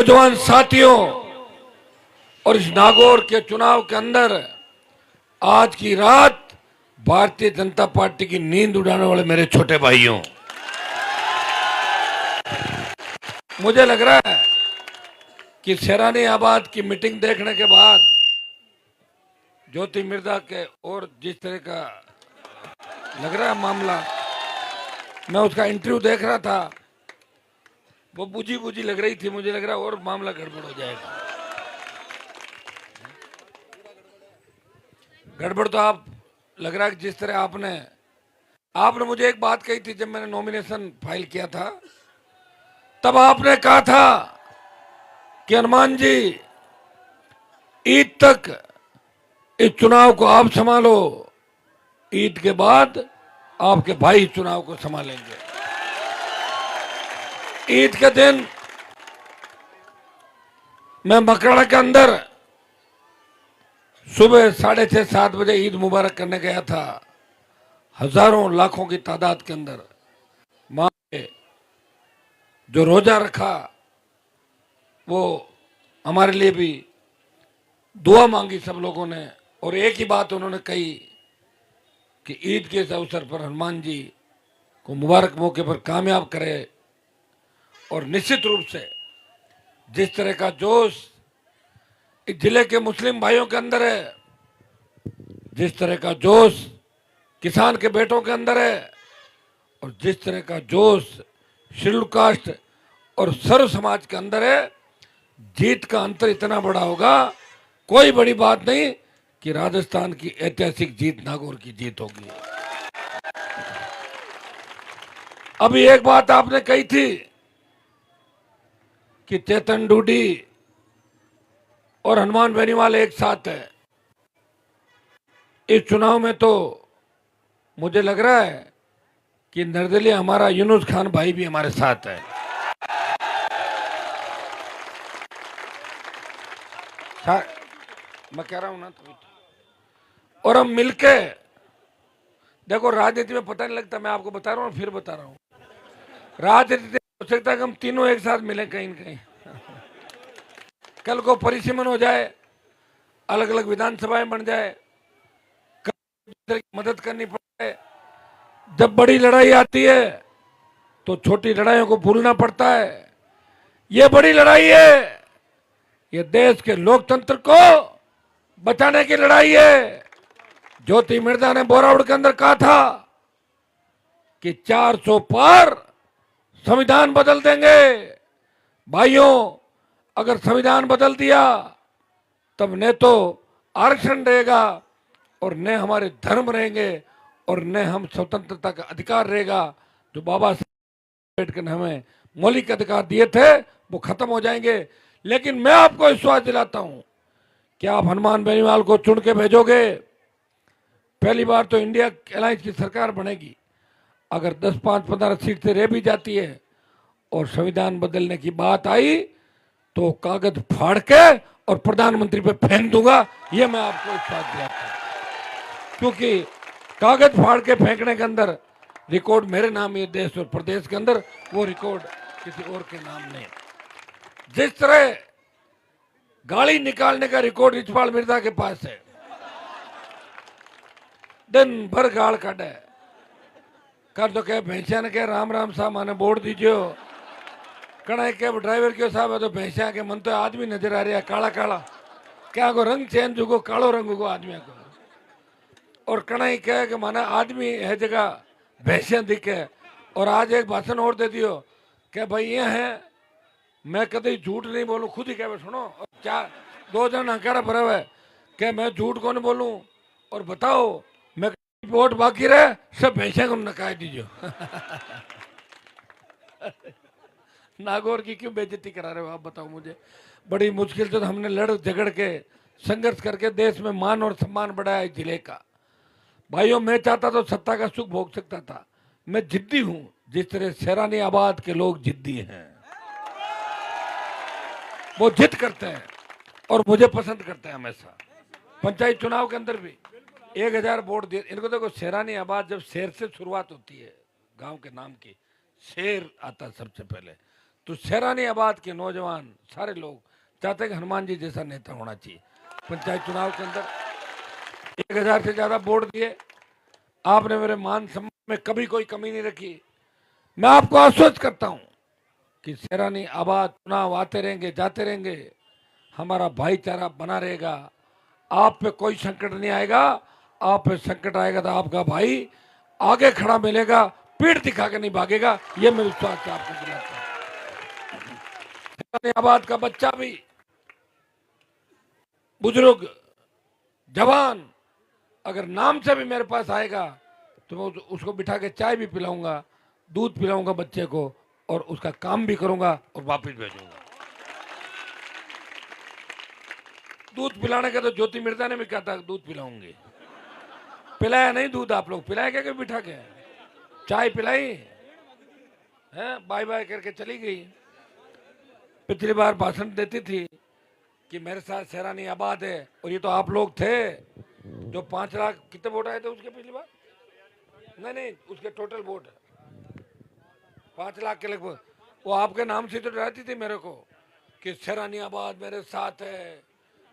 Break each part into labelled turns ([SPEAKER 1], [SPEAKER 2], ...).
[SPEAKER 1] नौजवान साथियों, और इस नागौर के चुनाव के अंदर आज की रात भारतीय जनता पार्टी की नींद उड़ाने वाले मेरे छोटे भाइयों, मुझे लग रहा है कि शेरानी आबाद की मीटिंग देखने के बाद ज्योति मिर्जा के और जिस तरह का लग रहा है मामला, मैं उसका इंटरव्यू देख रहा था, वो बुझी बुझी लग रही थी। मुझे लग रहा है और मामला गड़बड़ हो जाएगा। गड़बड़ तो आप लग रहा है कि जिस तरह आपने मुझे एक बात कही थी जब मैंने नॉमिनेशन फाइल किया था, तब आपने कहा था कि हनुमान जी ईद तक इस चुनाव को आप संभालो, ईद के बाद आपके भाई चुनाव को संभालेंगे। ईद के दिन मैं मकराड़ा के अंदर सुबह 6:30-7 बजे ईद मुबारक करने गया था। हजारों लाखों की तादाद के अंदर मां ने जो रोजा रखा, वो हमारे लिए भी दुआ मांगी सब लोगों ने, और एक ही बात उन्होंने कही कि ईद के इस अवसर पर हनुमान जी को मुबारक मौके पर कामयाब करे। और निश्चित रूप से जिस तरह का जोश इस जिले के मुस्लिम भाइयों के अंदर है, जिस तरह का जोश किसान के बेटों के अंदर है, और जिस तरह का जोश शेड्यूल कास्ट और सर्व समाज के अंदर है, जीत का अंतर इतना बड़ा होगा, कोई बड़ी बात नहीं कि राजस्थान की ऐतिहासिक जीत नागौर की जीत होगी। अभी एक बात आपने कही थी कि चेतन डूडी और हनुमान बेनीवाल एक साथ है। इस चुनाव में तो मुझे लग रहा है कि निर्दलीय हमारा यूनुस खान भाई भी हमारे साथ है। मैं कह रहा हूं ना, और हम मिलके देखो, राजनीति में पता नहीं लगता, मैं आपको बता रहा हूं, फिर बता रहा हूं, राजनीति हो सकता है कि हम तीनों एक साथ मिलें कहीं न कहीं। कल को परिसीमन हो जाए, अलग अलग विधानसभाएं बन जाए, मदद करनी पड़े। जब बड़ी लड़ाई आती है तो छोटी लड़ाइयों को भूलना पड़ता है। ये बड़ी लड़ाई है, ये देश के लोकतंत्र को बचाने की लड़ाई है। ज्योति मिर्जा ने बोरावड़ के अंदर कहा था कि 400 पार संविधान बदल देंगे। भाइयों, अगर संविधान बदल दिया तब न तो आरक्षण रहेगा, और न हमारे धर्म रहेंगे, और न हम स्वतंत्रता का अधिकार रहेगा जो बाबा साहब अम्बेडकर ने हमें मौलिक अधिकार दिए थे, वो खत्म हो जाएंगे। लेकिन मैं आपको विश्वास दिलाता हूं कि आप हनुमान बेनीवाल को चुन के भेजोगे। पहली बार तो इंडिया अलायंस की सरकार बनेगी। अगर 10, 5, 15 सीट से रह भी जाती है और संविधान बदलने की बात आई तो कागज फाड़ के और प्रधानमंत्री पे फेंक दूंगा, ये मैं आपको विश्वास दिलाता हूं। क्योंकि कागज फाड़ के फेंकने के अंदर रिकॉर्ड मेरे नाम, ये देश और प्रदेश के अंदर, वो रिकॉर्ड किसी और के नाम नहीं। जिस तरह गाली निकालने का रिकॉर्ड रिचपाल मिर्जा के पास है, दिन भर गाल काटे कर तो कह भैंसिया ने कह राम राम साहब माने बोर्ड दीजिए, कड़ा कैब ड्राइवर क्यों साहब है तो भैंसिया के मन तो आदमी नजर आ रहा है काला काला, क्या को रंग चेंज होगो, कालो रंग होगो आदमी को, और कड़ा कह कि माना आदमी है जगह भैंसिया दिखे। और आज एक भाषण और दे दियो कि भाई ये है, मैं कभी झूठ नहीं बोलूं, खुद ही कह सुनो, और 2 जन हकारा भरा हुआ है कि मैं झूठ कौन बोलूं, और बताओ मैं वोट बाकी रहे सब भैंसिया को नकाय दीजिए। नागौर की क्यों बेइज्जती करा रहे हो आप, बताओ मुझे। बड़ी मुश्किल से तो हमने लड़ झगड़ के संघर्ष करके देश में मान और सम्मान बढ़ाया इस जिले का। भाइयों, मैं चाहता तो सत्ता का सुख भोग सकता था। मैं जिद्दी हूं, जिस तरह शेरानी आबाद के लोग जिद्दी हैं, वो जिद करते हैं और मुझे पसंद करते हैं हमेशा। पंचायत चुनाव के अंदर भी 1000 वोट दिए इनको। देखो, शेरानी आबाद जब शेर से शुरुआत होती है, गांव के नाम की शेर आता सबसे पहले, तो सैरानीबाद के नौजवान सारे लोग चाहते हैं कि हनुमान जी जैसा नेता होना चाहिए। पंचायत चुनाव के अंदर 1000 से ज्यादा वोट दिए, आपने मेरे मान सम्मान में कभी कोई कमी नहीं रखी। मैं आपको आश्वस्त करता हूं कि सैरानीबाद चुनाव आते रहेंगे, जाते रहेंगे, हमारा भाईचारा बना रहेगा। आप पे कोई संकट नहीं आएगा। आप पे संकट आएगा तो आपका भाई आगे खड़ा मिलेगा, पीठ दिखा के नहीं भागेगा। ये मैं विश्वास से आपको दिलाता हूं। सैरानीबाद का बच्चा भी, बुजुर्ग, जवान अगर नाम से भी मेरे पास आएगा तो मैं उसको बिठा के चाय भी पिलाऊंगा, दूध पिलाऊंगा बच्चे को, और उसका काम भी करूंगा और वापस भेजूंगा। दूध पिलाने का तो ज्योति मिर्जा ने भी कहा था दूध पिलाऊंगे। पिलाया नहीं दूध, आप लोग पिलाया क्या बिठा के? चाय पिलाई है, बाय बाय करके चली गई। पिछली बार भाषण देती थी कि मेरे साथ सैरानीबाद है, और ये तो आप लोग थे जो 5 लाख कितने वोट आए थे उसके पिछली बार? नहीं, उसके टोटल वोट 5 लाख के लगभग। वो आपके नाम से तो डराती थी मेरे को कि सैरानीबाद मेरे साथ है,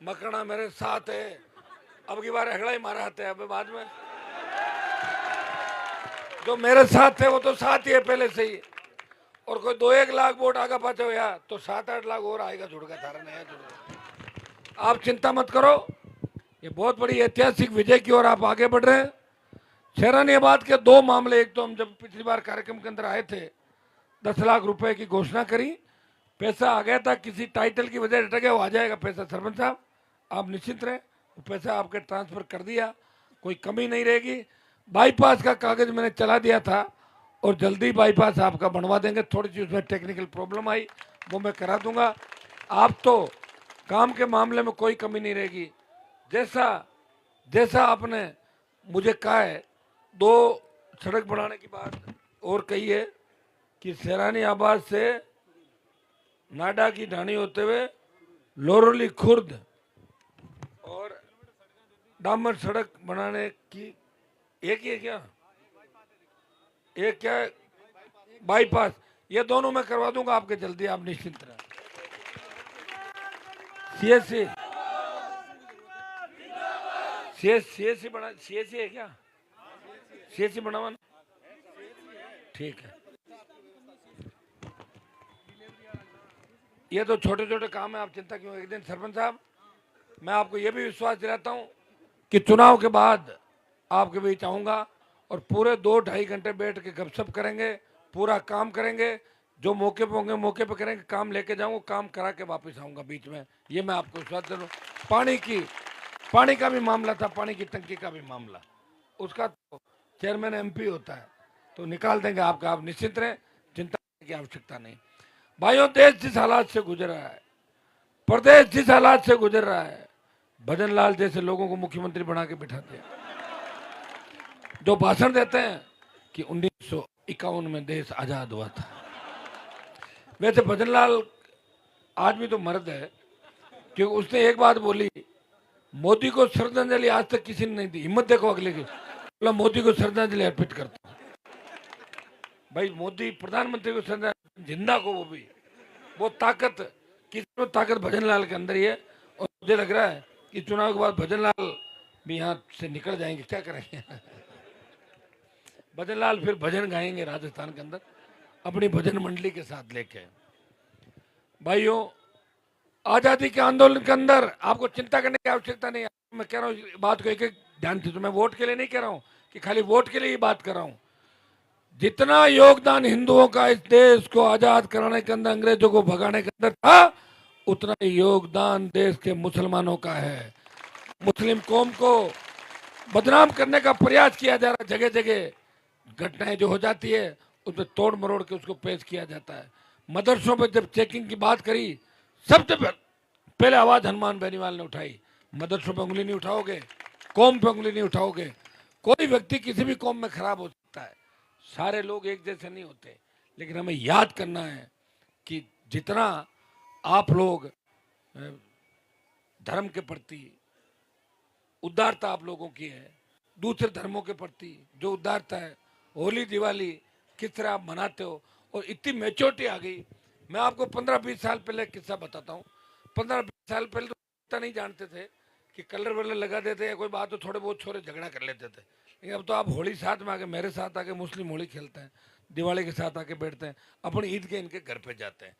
[SPEAKER 1] मकड़ा मेरे साथ है। अब की बार हगड़ा ही मारा हाथ है। अब बाद में जो मेरे साथ थे वो तो साथ ही है पहले से ही, और कोई 2-1 लाख वोट आगे पाते हो यार तो 7-8 लाख और आएगा जुड़गा, थारा नया जुड़गा। आप चिंता मत करो, ये बहुत बड़ी ऐतिहासिक विजय की ओर आप आगे बढ़ रहे हैं। सैरानीबाद के 2 मामले, एक तो हम जब पिछली बार कार्यक्रम के अंदर आए थे 10 लाख रुपए की घोषणा करी, पैसा आ गया था, किसी टाइटल की वजह अटक गया, वो आ जाएगा पैसा। सरपंच साहब आप निश्चित रहे, वो पैसा आपके ट्रांसफर कर दिया, कोई कमी नहीं रहेगी। बाईपास का कागज मैंने चला दिया था और जल्दी बाईपास आपका बनवा देंगे। थोड़ी सी उसमें टेक्निकल प्रॉब्लम आई, वो मैं करा दूंगा। आप तो काम के मामले में कोई कमी नहीं रहेगी। जैसा आपने मुझे कहा है, 2 सड़क बनाने की बात और कही है कि सैरानीबाद से नाडा की ढाणी होते हुए लोरली खुर्द और डामर सड़क बनाने की एक ही है क्या? एक क्या है? बाईपास। ये दोनों मैं करवा दूंगा आपके जल्दी, आप निश्चिंत रहें। सीएससी है क्या? सीएससी बनावा, ठीक है। ये तो छोटे छोटे काम है, आप चिंता क्यों। एक दिन सरपंच साहब मैं आपको ये भी विश्वास दिलाता हूं कि चुनाव के बाद आपके बीच आऊंगा और पूरे 2-2.5 घंटे बैठ के गपशप करेंगे, पूरा काम करेंगे। जो मौके पे होंगे मौके पे करेंगे, काम लेके जाऊंगा, काम करा के वापस आऊंगा बीच में। ये मैं आपको विश्वास दे रहा हूं। पानी का भी मामला था, पानी की टंकी का भी मामला, उसका तो चेयरमैन एमपी होता है, तो निकाल देंगे आपका। आप निश्चित रहें, चिंता करने की आवश्यकता नहीं। भाइयों, देश जिस हालात से गुजर रहा है, प्रदेश जिस हालात से गुजर रहा है, भजन लाल जैसे लोगों को मुख्यमंत्री बना के बिठाते हैं, जो भाषण देते हैं कि 1951 में देश आजाद हुआ था। वैसे भजन लाल आदमी तो मर्द है, क्योंकि उसने एक बात बोली, मोदी को श्रद्धांजलि आज तक किसी ने नहीं दी। हिम्मत देखो अगले की, बोला मोदी को श्रद्धांजलि अर्पित करता हूं। भाई मोदी प्रधानमंत्री को श्रद्धांजलि, जिंदा को वो ताकत, किसी ताकत भजन लाल के अंदर ही है। और मुझे लग रहा है कि चुनाव के बाद भजन लाल भी यहाँ से निकल जाएंगे। क्या करेंगे भजन लाल फिर भजन गाएंगे राजस्थान के अंदर अपनी भजन मंडली के साथ लेके। भाइयों, आजादी के आंदोलन के अंदर आपको चिंता करने की आवश्यकता नहीं है। मैं कह रहा हूँ बात को एक ध्यान से, तो मैं वोट के लिए नहीं कह रहा हूँ कि खाली वोट के लिए ही बात कर रहा हूँ। जितना योगदान हिंदुओं का इस देश को आजाद कराने के अंदर, अंग्रेजों को भगाने के अंदर था, उतना ही योगदान देश के मुसलमानों का है। मुस्लिम कौम को बदनाम करने का प्रयास किया जा रहा है। जगह जगह घटनाएं जो हो जाती है उसमें तोड़ मरोड़ के उसको पेश किया जाता है। मदरसों पर जब चेकिंग की बात करी, सबसे पहले आवाज हनुमान बेनीवाल ने उठाई। मदरसों पर उंगली नहीं उठाओगे, कौम पे उंगली नहीं उठाओगे। कोई व्यक्ति किसी भी कौम में खराब हो सकता है, सारे लोग एक जैसे नहीं होते, लेकिन हमें याद करना है कि जितना आप लोग धर्म के प्रति उदारता आप लोगों की है, दूसरे धर्मों के प्रति जो उदारता है, होली दिवाली किस तरह आप मनाते हो, और इतनी मैच्योरिटी आ गई मैं आपको 15-20 साल पहले एक किस्सा बताता हूँ। 15-20 साल पहले तो इतना नहीं जानते थे कि कलर वलर लगा देते या कोई बात, तो थोड़े बहुत छोरे झगड़ा कर लेते थे। लेकिन अब तो आप होली साथ में आके, मेरे साथ आके मुस्लिम होली खेलते हैं, दिवाली के साथ आके बैठते हैं, अपनी ईद के इनके घर पे जाते हैं।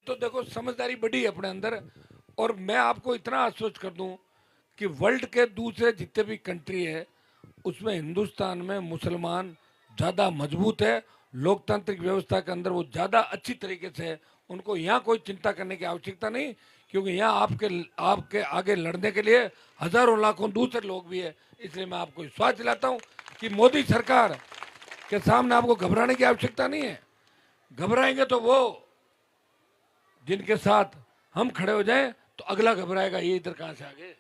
[SPEAKER 1] तो देखो समझदारी बड़ी है अपने अंदर। और मैं आपको इतना आश्वस्त कर दूं कि वर्ल्ड के दूसरे जितने भी कंट्री है उसमें हिंदुस्तान में मुसलमान ज़्यादा मजबूत है, लोकतांत्रिक व्यवस्था के अंदर वो ज़्यादा अच्छी तरीके से है। उनको यहाँ कोई चिंता करने की आवश्यकता नहीं, क्योंकि यहाँ आपके आपके आगे लड़ने के लिए हजारों लाखों दूसरे लोग भी है। इसलिए मैं आपको विश्वास दिलाता हूँ कि मोदी सरकार के सामने आपको घबराने की आवश्यकता नहीं है। घबराएंगे तो वो जिनके साथ हम खड़े हो जाएं, तो अगला घबराएगा, ये इधर कहाँ से आ गए।